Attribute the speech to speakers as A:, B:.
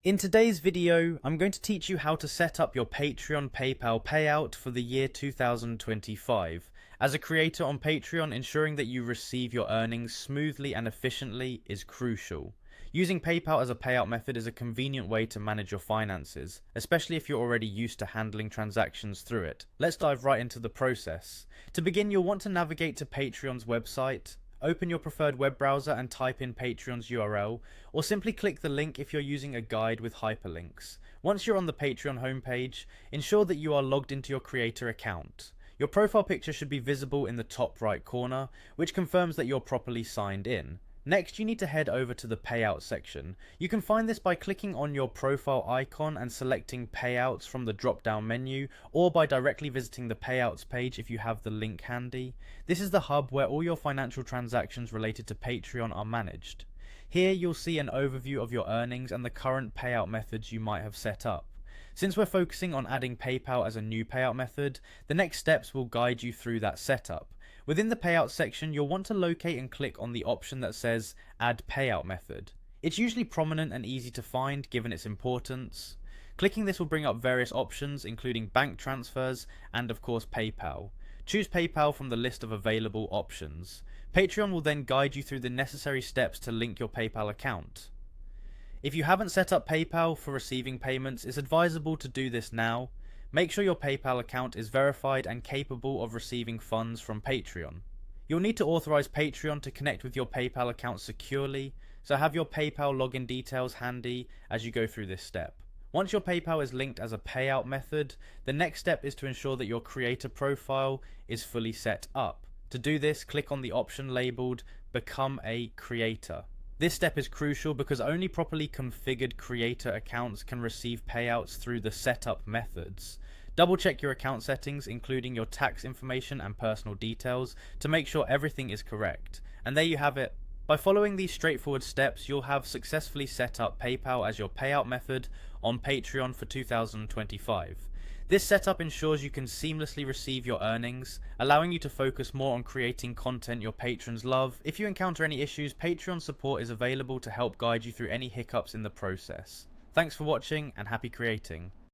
A: In today's video, I'm going to teach you how to set up your Patreon PayPal payout for the year 2025. As a creator on Patreon, ensuring that you receive your earnings smoothly and efficiently is crucial. Using PayPal as a payout method is a convenient way to manage your finances, especially if you're already used to handling transactions through it. Let's dive right into the process. To begin, you'll want to navigate to Patreon's website. Open your preferred web browser and type in Patreon's URL, or simply click the link if you're using a guide with hyperlinks. Once you're on the Patreon homepage, ensure that you are logged into your creator account. Your profile picture should be visible in the top right corner, which confirms that you're properly signed in. Next, you need to head over to the Payout section. You can find this by clicking on your profile icon and selecting Payouts from the drop-down menu, or by directly visiting the Payouts page if you have the link handy. This is the hub where all your financial transactions related to Patreon are managed. Here you'll see an overview of your earnings and the current payout methods you might have set up. Since we're focusing on adding PayPal as a new payout method, the next steps will guide you through that setup. Within the payout section, you'll want to locate and click on the option that says Add Payout Method. It's usually prominent and easy to find given its importance. Clicking this will bring up various options including bank transfers and of course PayPal. Choose PayPal from the list of available options. Patreon will then guide you through the necessary steps to link your PayPal account. If you haven't set up PayPal for receiving payments, it's advisable to do this now. Make sure your PayPal account is verified and capable of receiving funds from Patreon. You'll need to authorize Patreon to connect with your PayPal account securely, so have your PayPal login details handy as you go through this step. Once your PayPal is linked as a payout method, the next step is to ensure that your creator profile is fully set up. To do this, click on the option labeled Become a Creator. This step is crucial because only properly configured creator accounts can receive payouts through the setup methods. Double check your account settings, including your tax information and personal details, to make sure everything is correct. And there you have it. By following these straightforward steps, you'll have successfully set up PayPal as your payout method on Patreon for 2025. This setup ensures you can seamlessly receive your earnings, allowing you to focus more on creating content your patrons love. If you encounter any issues, Patreon support is available to help guide you through any hiccups in the process. Thanks for watching and happy creating.